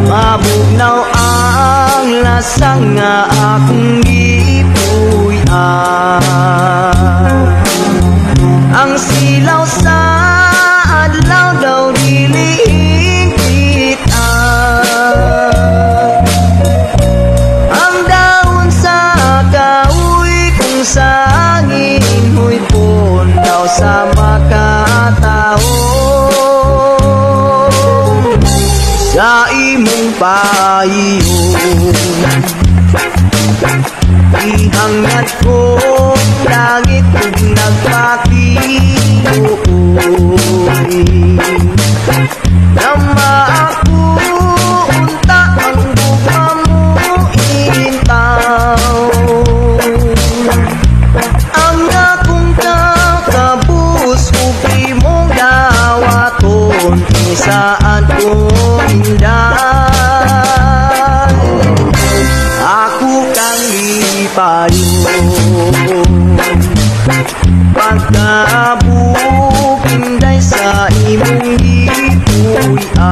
Mabugnaw ang lasang nga akong gipuy-an. Ang silaw sa adlaw daw dili kita. Ang daon sa kahoy kung sangin huy pon daw sa makataon. Sa imong payon ihangad ko langit ug nagpakiluoy. Nama ako unta ang buka mo intaw. Ang akong kakabus ug imong dawaton isaan ko inday. Ako kang ipayon pagkabuk inday sa imong gipuy-an.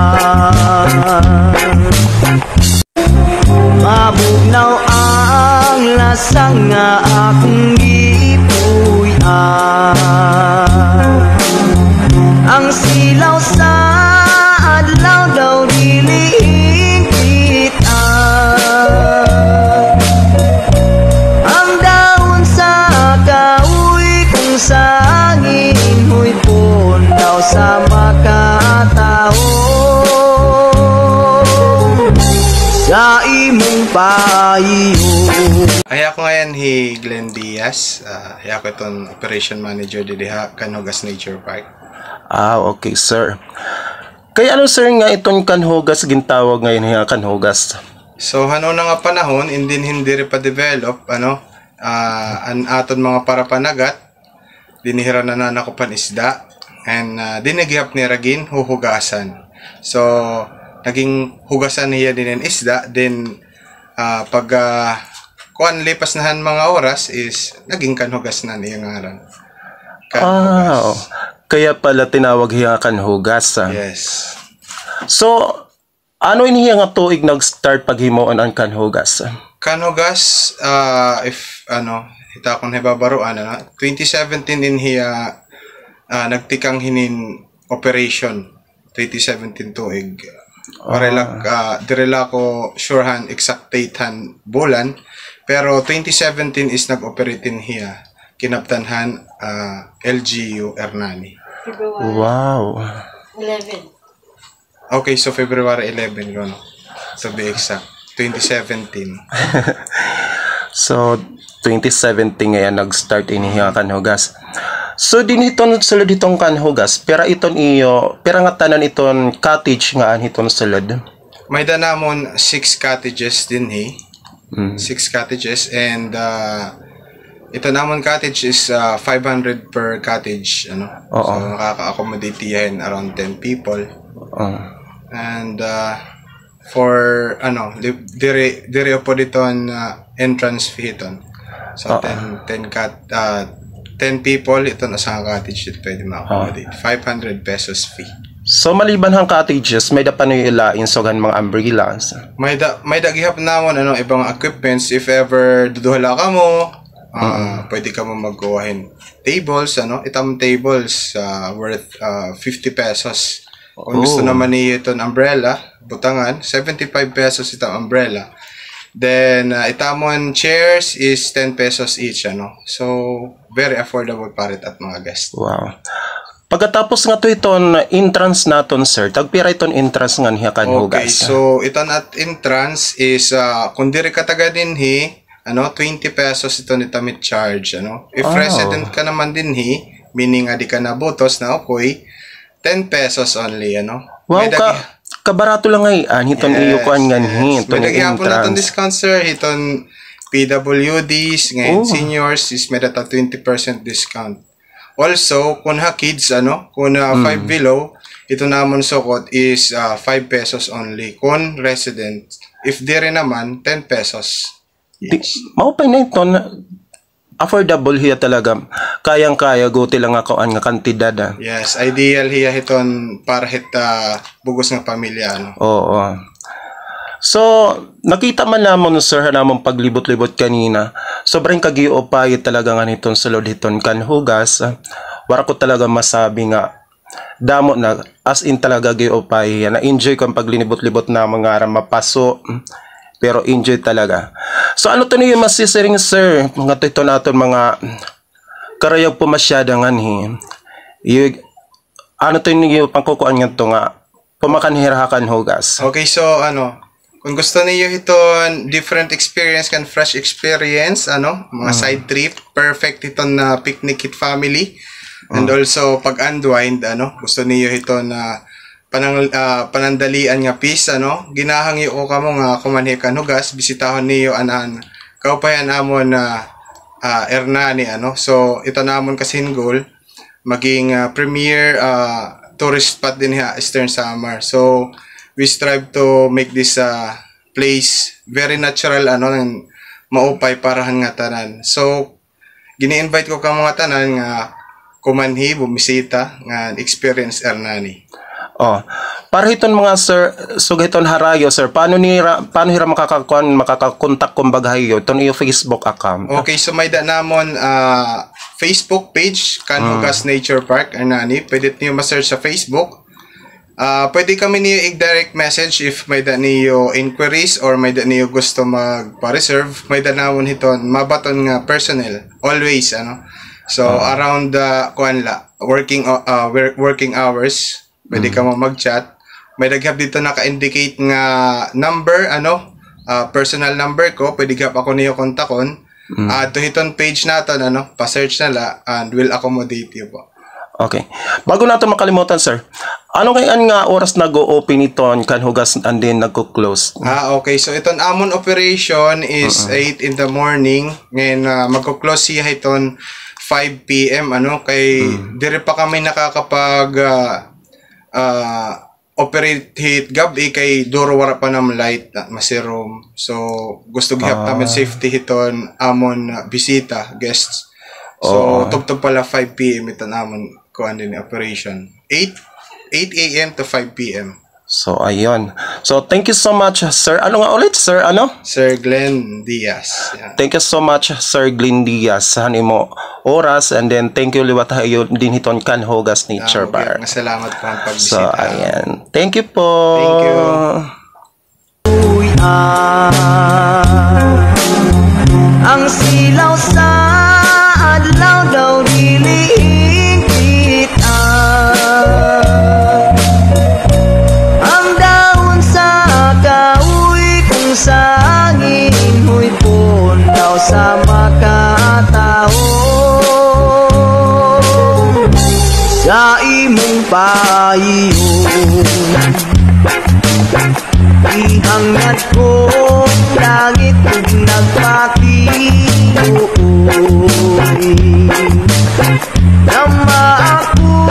Mabugnaw ang lasang nga akong gipuy-an. Ang silaw sa adlaw daw dili kita. Ang daon sa kahoy kung sangin huy pon daw sa makataon. Sa imong payon. Ay ako ngayon si Glenn Diaz. Ako itong Operation Manager dito sa Canhogas Nature Park. Okay sir. Kaya ano sir nga itong Canhogas gintawag ngayon nga Canhogas? So ano na nga panahon hindi pa develop an aton mga parapanagat dinihira na nanakupan isda and dinigihap ni ragin huhugasan. So naging hugasan niya din ang isda then pag kuan lipas nahan mga oras is naging Canhogas na niya ngaran. Kaya pala tinawag hiya Canhogas. Yes. So, ano iniya nga tuig nag-start paghimoon ang Canhogas? Canhogas, if ita akong hibabaruan, 2017 din hiya nagtikang hinin operation. 2017 tuig. Direla ko surehan exact datehan bulan, pero 2017 is nag-operate in hiya. Kinaptanhan LGU Hernani. Wow. 11. Okay, so February 11 no? To be exact. 2017. So 2017 ngayon nag-start iniya Canhogas. So diniton sulod itong Canhogas, pera iton iyo, pera nga tanan iton cottage nga iton sulod. May danamon 6 cottages din 6 cottages and ito naman cottage is 500 per cottage, So nakaka-accommodate yan around 10 people. And for dire po dito ang entrance fee ito. So 10 people ito na sa cottage ito pwede ma-accommodate. 500 pesos fee. So maliban hang cottages, may dapan yung ilain sogan mga umbrellas. May dagihap namon ibang equipments if ever duduhala ka mo. Pwede ka mo magkuhain tables, itam tables worth 50 pesos. Kung gusto naman niyo itong umbrella, butangan, 75 pesos itong umbrella. Then, itamon chairs is 10 pesos each, So, very affordable para at mga guests. Wow. Pagkatapos nga to iton entrance naton sir, tagpira iton entrance nga niya Canhogas. Okay, so iton at entrance is kung diri ka taga dinhi 20 pesos ito ni tamit charge, If resident ka naman din meaning adi ka na botos na 10 pesos only, Wow, kabarato lang ay hiton iyo kuan nga hiton may daghapon na itong discount sir, hiton PWDs, ngayon seniors is may data 20% discount. Also, kung kids, kung 5 below, ito namon sukot is 5 pesos only. Kung resident, if dire naman, 10 pesos. Yes. Maupay na ito, affordable hiya talaga. Kayang-kaya, guti lang ako ang kantidad. Yes, ideal hiya iton para hita bugos ng pamilya. Oo. So, nakita man namon sir namon paglibot-libot kanina. Sobrang kagiopay talaga nga nitong sulod hiton kan hugas. Wala ko talaga masabi nga damo na as in talaga giopay. Na enjoy ko ang paglinibot-libot na mga mapaso. Pero enjoy talaga. So ano to niyo masisiring sir? Mga ito naton mga karayag po masyadang anhi. Ano to niyo pangkukuan nga to nga pumakanhirahakan hugas. Okay, so kung gusto niyo ito different experience kan fresh experience, mga side trip, perfect ito na picnic with family. And also pag unwind, gusto niyo ito na panandalian nga peace, ginahangyo ko kamo nga kumanhi kan hugas, bisitahon niyo anan kaupayan amon na Hernani, so ito namon kasin goal maging premier tourist spot din ha Eastern Samar. So we strive to make this place very natural, and maupay para nga tanan. So gini-invite ko ka mga tanan nga kumanhi bumisita nga experience Hernani. Para hiton mga sir, sugiton harayo sir, paano hira makakakontak kumbaga hayo ton iyo Facebook account? Okay, so may namon Facebook page Kanhugas Nature Park Hernani. Pwede niyo ma-search sa Facebook. Pwede kami niyo i-direct message if may niyo inquiries or may niyo gusto magpa-reserve. May namon hiton mabaton nga personnel always, So around working hours pwede ka mo mag-chat. May daghap dito naka-indicate nga number, personal number ko. Pwede ka ako niyo kontakon. To hiton page natin, pa-search nala and will accommodate you po. Okay. Bago natin makalimutan, sir, ano kayan nga oras nag-o-open iton kan hugas and then nagko-close? Okay. So iton amon operation is 8 in the morning. Ngayon magko-close siya iton 5 PM, kay dire pa kami nakakapag operate hit gabi kay duro wara pa nam light na masirom. So gusto gihap namin safety hiton amon bisita guests. So tugtog pala 5 PM iton amon kuan din operation. 8 AM to 5 PM. So ayun. So thank you so much sir. Ano nga ulit sir? Sir Glenn Diaz. Yeah. Thank you so much Sir Glenn Diaz sa mo oras, and then thank you liwat hayo din hiton kan hugas Nature Park. Salamat po ang pagbisita. So ayan. Thank you po. Thank you. Ang silaw sa adlaw daw diliing kita. Ang daon sa kahoy kung sangin mo'y pundaw sa makatao. Sa imong pahiyon ihangat ko langit ug nagpatiuoy. Nama ako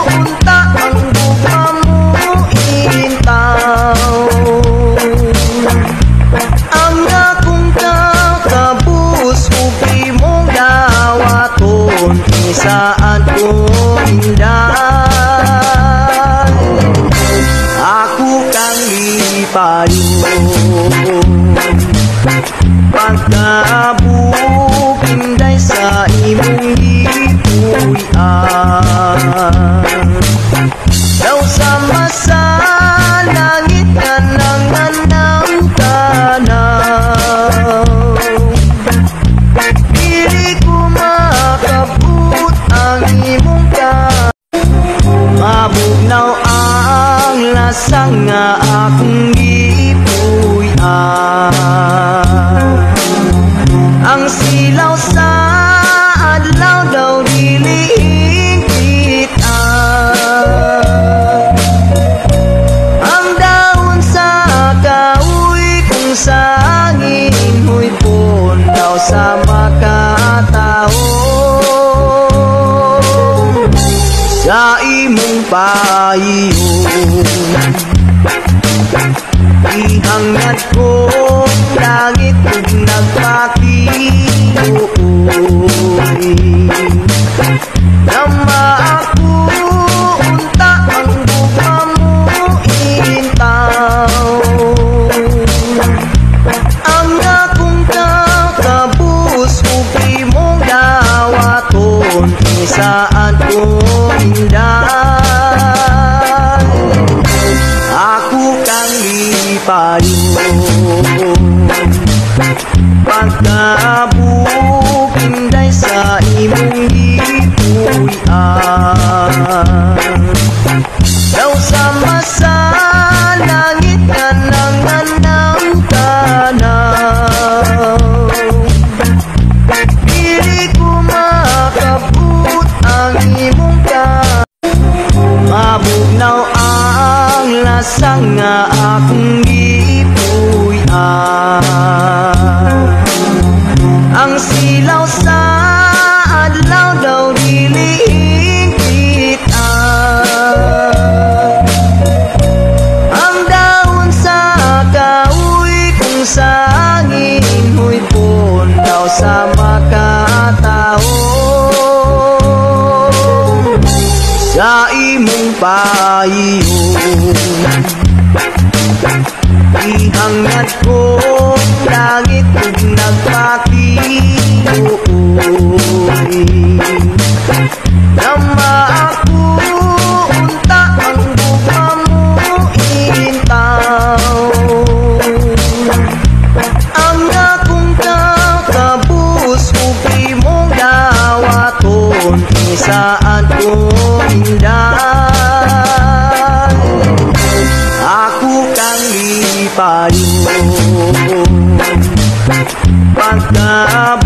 unta ang buka mo intaw. Ang akong kakabus ug imong dawaton isaan ko indan. Ako kang lipayon pagkabuk inday sa imong ipuyan. Daw sama sa langit nga nanganang tanaw. Dili ko makabut ang imong mabugnaw ang lasang nga akong ipuyan. Ang silaw sa adlaw daw diliing kita. Ang daon sa kahoy kung sangin mo'y pundaw sa makatao. Sa imong pahiyon ihangat ko langit ug nagpatiuoy. Nama ako unta ang buka mo intaw. payon pagkabukid sa imong gipuy-an daw sama sa langit nga nanganang tanaw dili ko makabut ang imong mabugnaw ang lasang nga akong gipuy-an ang silaw sa adlaw daw dili kita ang daon sa kahoy kung sa hangin huipon daw sa makataon sa imong payon ihangad ko langit ug nagpakiluoy nama ako unta ang buka mo intaw ang akong kakabus ug imong dawaton isaan ko inday ako kang lipayon pagka